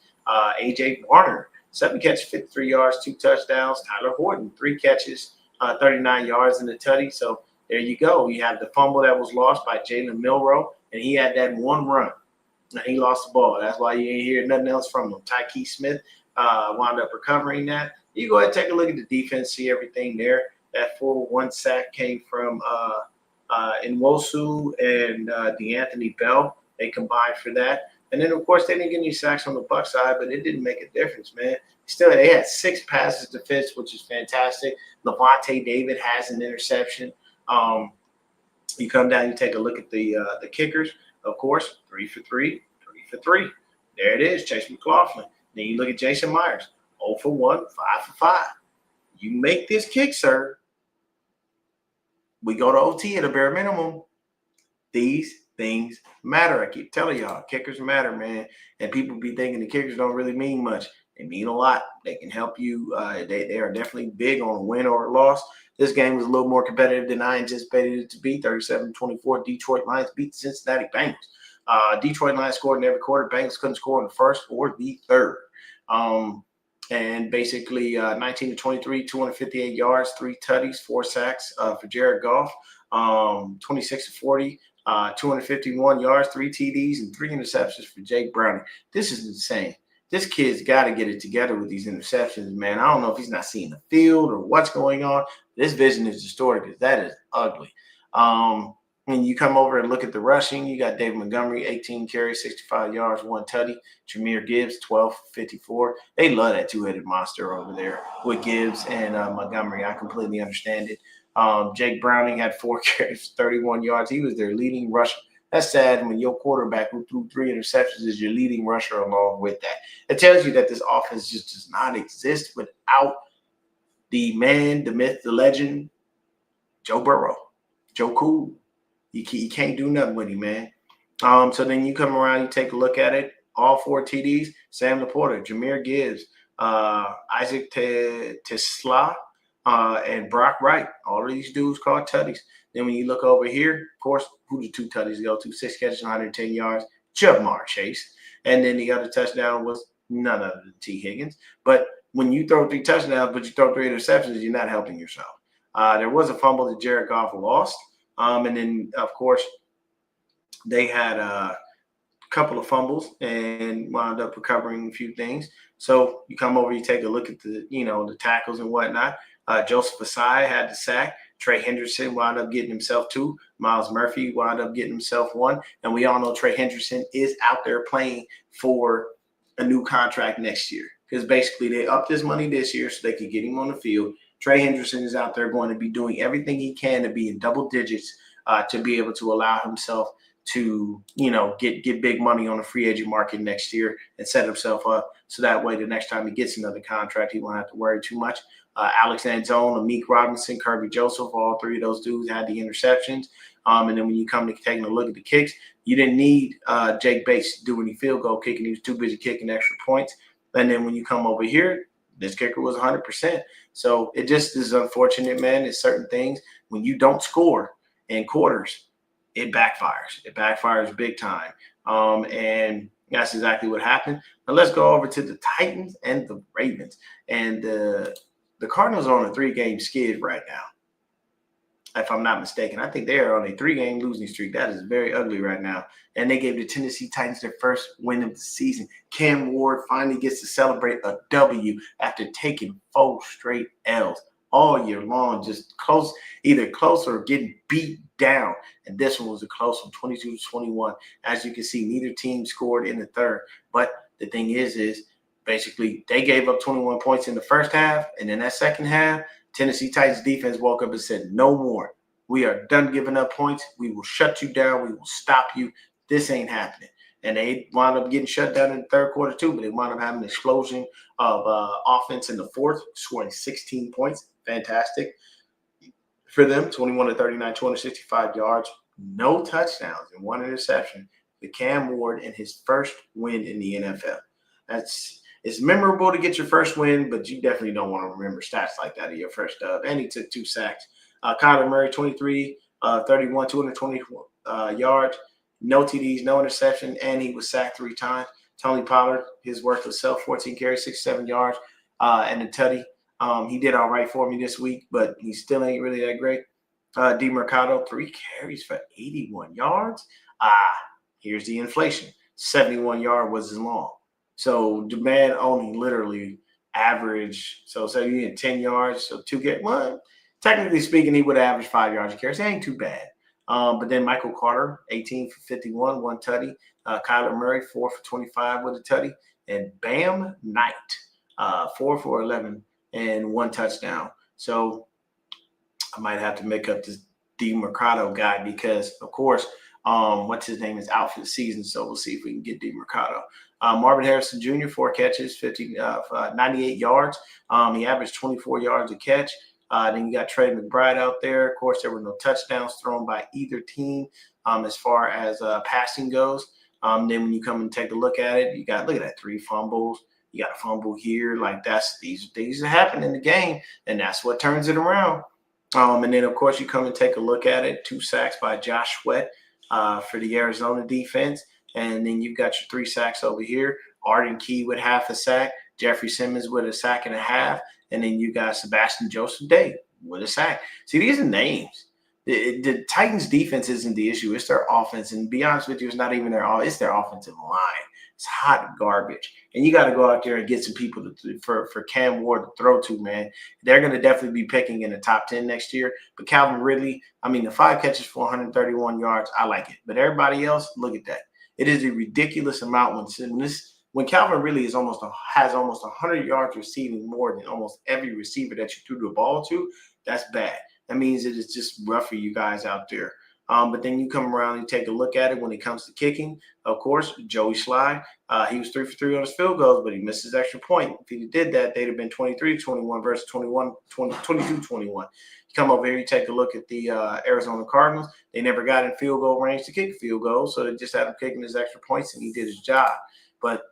A.J. Warner, 7 catches, 53 yards, 2 touchdowns. Tyler Horton, 3 catches, 39 yards in the tutty. So there you go. You have the fumble that was lost by Jalen Milroe, and he had that 1 run. And he lost the ball. That's why you ain't hear nothing else from him. Tyke Smith wound up recovering that. You go ahead and take a look at the defense, see everything there. That full 1 sack came from Nwosu and DeAnthony Bell. They combined for that. And then, of course, they didn't get any sacks on the Buck side, but it didn't make a difference, man. Still, they had 6 passes defense, which is fantastic. Levante David has an interception. You come down, you take a look at the kickers, of course, 3 for 3, 3 for 3. There it is, Chase McLaughlin. Then you look at Jason Myers, 0 for 1, 5 for 5. You make this kick, sir. We go to OT at a bare minimum. These things matter. I keep telling y'all, kickers matter, man. And people be thinking the kickers don't really mean much. They mean a lot. They can help you. They are definitely big on a win or a loss. This game was a little more competitive than I anticipated it to be. 37-24, Detroit Lions beat the Cincinnati Bengals. Detroit Lions scored in every quarter. Bengals couldn't score in the first or the third. And basically 19-23, 258 yards, 3 tutties, 4 sacks for Jared Goff. 26-40, 251 yards, 3 TDs, and 3 interceptions for Jake Browning. This is insane. This kid's got to get it together with these interceptions, man. I don't know if he's not seeing the field or what's going on. This vision is distorted because that is ugly. When you come over and look at the rushing, you got David Montgomery, 18 carries, 65 yards, 1 tutty. Jahmyr Gibbs, 12-54. They love that two-headed monster over there with Gibbs and Montgomery. I completely understand it. Jake Browning had 4 carries, 31 yards. He was their leading rusher. That's sad when your quarterback who threw 3 interceptions is your leading rusher along with that. It tells you that this offense just does not exist without the man, the myth, the legend, Joe Burrow, Joe Cool. You can't do nothing with him, man. So then you come around, you take a look at it. All 4 TDs, Sam Laporta, Jahmyr Gibbs, Isaac Tesla, and Brock Wright. All of these dudes called tutties. Then when you look over here, of course, who the 2 tutties go to? 6 catches, 110 yards, Jamar Chase. And then the other touchdown was none other than T. Higgins. But when you throw 3 touchdowns, but you throw 3 interceptions, you're not helping yourself. There was a fumble that Jared Goff lost. And then, of course, they had a couple of fumbles and wound up recovering a few things. So you come over, you take a look at the tackles and whatnot. Joseph Asai had the sack. Trey Henderson wound up getting himself 2. Miles Murphy wound up getting himself 1. And we all know Trey Henderson is out there playing for a new contract next year because basically they upped his money this year so they could get him on the field. Trey Henderson is out there going to be doing everything he can to be in double digits to be able to allow himself to, get big money on the free agent market next year and set himself up so that way the next time he gets another contract, he won't have to worry too much. Alex Anzone, Amik Robinson, Kirby Joseph, all 3 of those dudes had the interceptions. And then when you come to taking a look at the kicks, you didn't need Jake Bates to do any field goal kicking. He was too busy kicking extra points. And then when you come over here, this kicker was 100%. So it just is unfortunate, man. It's certain things. When you don't score in quarters, it backfires. It backfires big time. And that's exactly what happened. Now let's go over to the Titans and the Ravens. And the Cardinals are on a 3-game skid right now, if I'm not mistaken. I think they are on a 3-game losing streak. That is very ugly right now. And they gave the Tennessee Titans their first win of the season. Cam Ward finally gets to celebrate a W after taking 4 straight L's all year long, just either close or getting beat down. And this one was a close one, 22-21. As you can see, neither team scored in the third. But the thing is basically they gave up 21 points in the first half, and in that second half, Tennessee Titans defense woke up and said, no more. We are done giving up points. We will shut you down. We will stop you. This ain't happening. And they wound up getting shut down in the third quarter too, but they wound up having an explosion of offense in the fourth, scoring 16 points. Fantastic for them, 21-39, 265 yards, no touchdowns, and 1 interception. The Cam Ward in his first win in the NFL. It's memorable to get your first win, but you definitely don't want to remember stats like that of your first dub. And he took 2 sacks. Kyler Murray, 23, 31, 220 yards, no TDs, no interception, and he was sacked 3 times. Tony Pollard, his worth of self, 14 carries, 67 yards, and a tutty. He did all right for me this week, but he still ain't really that great. DeMercado, 3 carries for 81 yards. Here's the inflation. 71 yard was his long. So the man only literally average. So you get 10 yards, so 2 get one. Technically speaking, he would average 5 yards a carry. So it ain't too bad. But then Michael Carter, 18 for 51, one tutty. Kyler Murray, 4 for 25 with a tutty. And Bam Knight, 4 for 11 and one touchdown. So I might have to make up this DeMercado guy because, of course, what's his name is out for the season. So we'll see if we can get DeMercado. Marvin Harrison Jr., 4 catches, 98 yards. He averaged 24 yards a catch. Then you got Trey McBride out there. Of course, there were no touchdowns thrown by either team as far as passing goes. Then when you come and take a look at it, look at that, 3 fumbles. You got a fumble here. Like these things that happen in the game, and that's what turns it around. And then, of course, you come and take a look at it. 2 sacks by Josh Sweat for the Arizona defense. And then you've got your 3 sacks over here. Arden Key with half a sack. Jeffrey Simmons with a sack and a half. And then you got Sebastian Joseph Day with a sack. See, these are names. The Titans defense isn't the issue. It's their offense. And to be honest with you, it's not even it's their offensive line. It's hot garbage. And you got to go out there and get some people for Cam Ward to throw to, man. They're going to definitely be picking in the top 10 next year. But Calvin Ridley, the 5 catches for 131 yards, I like it. But everybody else, look at that. It is a ridiculous amount when Calvin Ridley has almost 100 yards receiving more than almost every receiver that you threw the ball to. That's bad. That means it is just rough for you guys out there. But then you come around and take a look at it when it comes to kicking. Of course, Joey Slye, he was 3 for 3 on his field goals, but he missed his extra point. If he did that, they'd have been 23-21 versus 22-21. You come over here, you take a look at the Arizona Cardinals. They never got in field goal range to kick field goals, so they just had him kicking his extra points, and he did his job. But,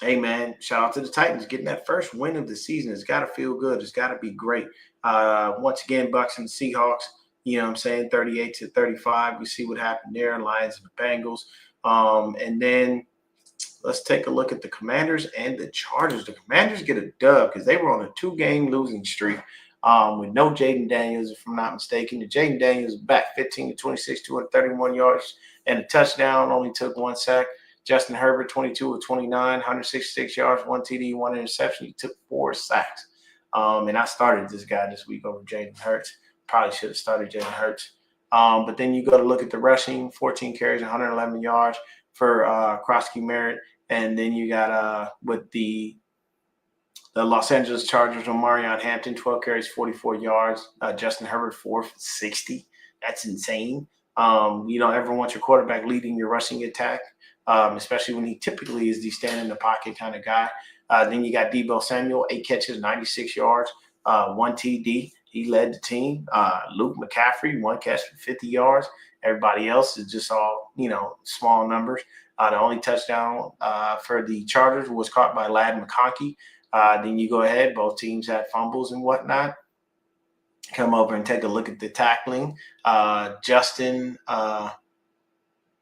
hey, man, shout out to the Titans. Getting that first win of the season, it's got to feel good. It's got to be great. Once again, Bucs and Seahawks, 38-35. We see what happened there, Lions and the Bengals. And then let's take a look at the Commanders and the Chargers. The Commanders get a dub because they were on a 2-game losing streak with no Jaden Daniels, if I'm not mistaken. The Jaden Daniels back 15-26, 231 yards and a touchdown, only took 1 sack. Justin Herbert, 22-29, 166 yards, 1 TD, 1 interception. He took 4 sacks. And I started this guy this week over Jalen Hurts. Probably should have started Jalen Hurts. But then you go to look at the rushing, 14 carries, 111 yards for Krosky Merritt. And then you got with the Los Angeles Chargers, Omarion Hampton, 12 carries, 44 yards. Justin Herbert, 4 for 60. That's insane. Everyone wants your quarterback leading your rushing attack, especially when he typically is the stand in the pocket kind of guy. Then you got Deebo Samuel, 8 catches, 96 yards, 1 TD. He led the team. Luke McCaffrey, 1 catch for 50 yards. Everybody else is just all, small numbers. The only touchdown for the Chargers was caught by Ladd McConkey. Then you go ahead. Both teams had fumbles and whatnot. Come over and take a look at the tackling. Justin, we're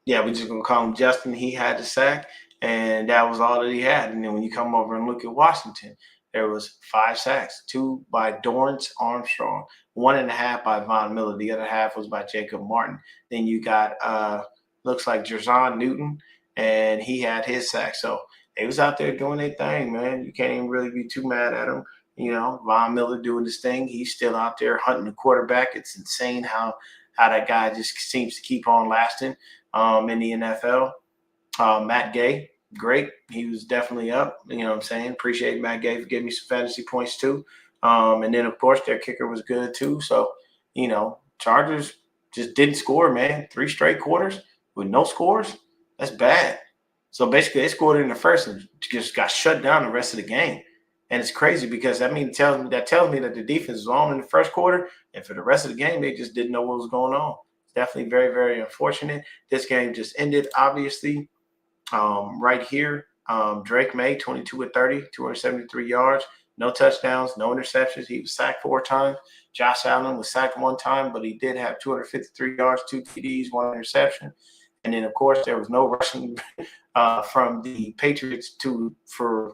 just going to call him Justin. He had the sack, and that was all that he had. And then when you come over and look at Washington, there was 5 sacks, 2 by Dorrance Armstrong, 1.5 by Von Miller. The other half was by Jacob Martin. Then you got, looks like Jerzon Newton, and he had his sack. So they was out there doing their thing, man. You can't even really be too mad at them. Von Miller doing his thing. He's still out there hunting the quarterback. It's insane how that guy just seems to keep on lasting in the NFL. Matt Gay, great. He was definitely up. Appreciate Matt Gay for giving me some fantasy points too. And then, of course, their kicker was good too. So, Chargers just didn't score, man. 3 straight quarters with no scores. That's bad. So basically, they scored in the first and just got shut down the rest of the game. And it's crazy because that tells me that the defense was on in the first quarter, and for the rest of the game, they just didn't know what was going on. It's definitely very, very unfortunate. This game just ended, obviously. Right here, Drake May, 22-30, 273 yards, no touchdowns, no interceptions. He was sacked 4 times. Josh Allen was sacked 1 time, but he did have 253 yards, 2 TDs, 1 interception. And then, of course, there was no rushing from the Patriots for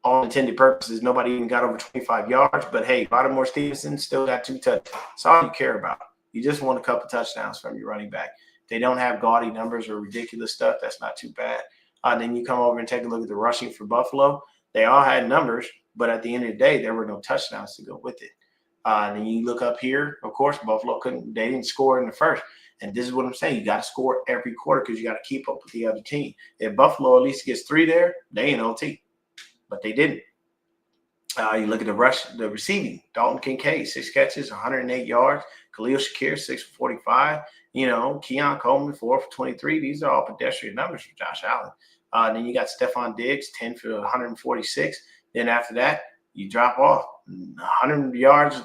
all intended purposes. Nobody even got over 25 yards. But, hey, Baltimore Stevenson still got 2 touchdowns. That's all you care about. You just want a couple touchdowns from your running back. They don't have gaudy numbers or ridiculous stuff. That's not too bad. Then you come over and take a look at the rushing for Buffalo. They all had numbers, but at the end of the day, there were no touchdowns to go with it. Then you look up here, of course, Buffalo they didn't score in the first. And this is what I'm saying. You got to score every quarter because you got to keep up with the other team. If Buffalo at least gets 3 there, they ain't OT. But they didn't. You look at the receiving. Dalton Kincaid, 6 catches, 108 yards. Khalil Shakir, 6 for 45. Keon Coleman, 4 for 23. These are all pedestrian numbers for Josh Allen. Then you got Stephon Diggs, 10 for 146. Then after that, you drop off 100 yards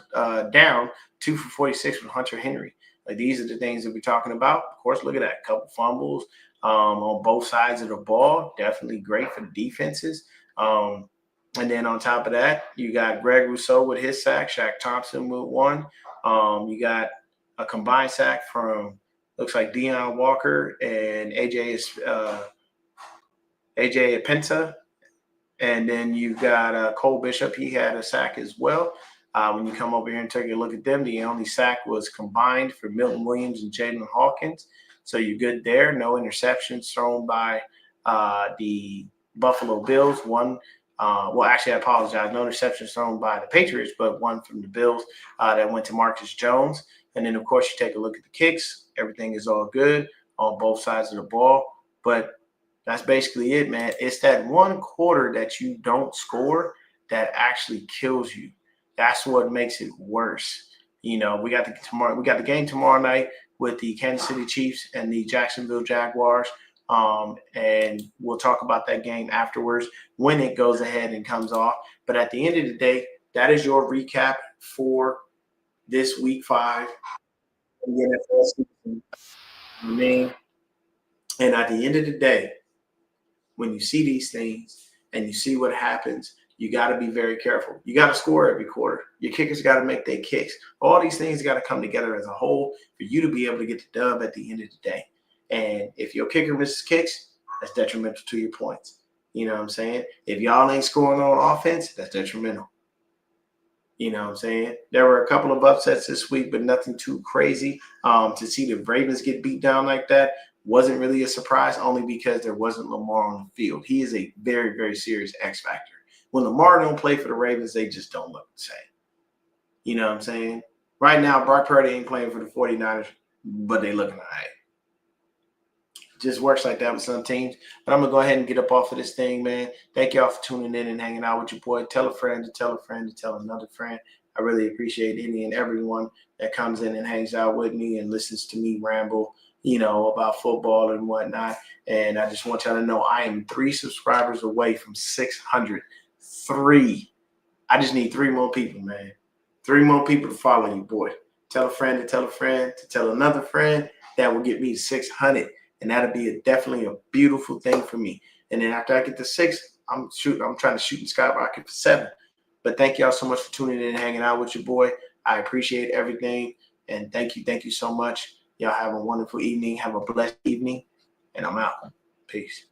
down, 2 for 46 with Hunter Henry. Like, these are the things that we're talking about. Of course, look at that. A couple fumbles on both sides of the ball. Definitely great for the defenses. And then on top of that, you got Greg Rousseau with his sack, Shaq Thompson with 1. You got a combined sack from, looks like Deion Walker and AJ Epinta. And then you've got Cole Bishop. He had a sack as well. When you come over here and take a look at them, the only sack was combined for Milton Williams and Jaden Hawkins. So you're good there. No interceptions thrown by the Buffalo Bills. Actually, I apologize. No interceptions thrown by the Patriots, but one from the Bills that went to Marcus Jones. And then, of course, you take a look at the kicks. Everything is all good on both sides of the ball. But that's basically it, man. It's that one quarter that you don't score that actually kills you. That's what makes it worse. We got the game tomorrow night with the Kansas City Chiefs and the Jacksonville Jaguars. And we'll talk about that game afterwards when it goes ahead and comes off. But at the end of the day, that is your recap for this week 5 in the NFL season. And at the end of the day, when you see these things and you see what happens, you got to be very careful. You got to score every quarter. Your kickers got to make their kicks. All these things got to come together as a whole for you to be able to get the dub at the end of the day. And if your kicker misses kicks, that's detrimental to your points. You know what I'm saying? If y'all ain't scoring on offense, that's detrimental. You know what I'm saying? There were a couple of upsets this week, but nothing too crazy. To see the Ravens get beat down like that wasn't really a surprise, only because there wasn't Lamar on the field. He is a very, very serious X factor. When Lamar don't play for the Ravens, they just don't look the same. You know what I'm saying? Right now, Brock Purdy ain't playing for the 49ers, but they looking all right. Just works like that with some teams. But I'm going to go ahead and get up off of this thing, man. Thank y'all for tuning in and hanging out with your boy. Tell a friend to tell a friend to tell another friend. I really appreciate any and everyone that comes in and hangs out with me and listens to me ramble, about football and whatnot. And I just want y'all to know I am 3 subscribers away from 600. 3. I just need 3 more people, man. 3 more people to follow you, boy. Tell a friend to tell a friend to tell another friend. That will get me to 600. And that'll be definitely a beautiful thing for me. And then after I get to 6, I'm trying to shoot and skyrocket for 7. But thank y'all so much for tuning in and hanging out with your boy. I appreciate everything. And thank you so much. Y'all have a wonderful evening. Have a blessed evening. And I'm out. Peace.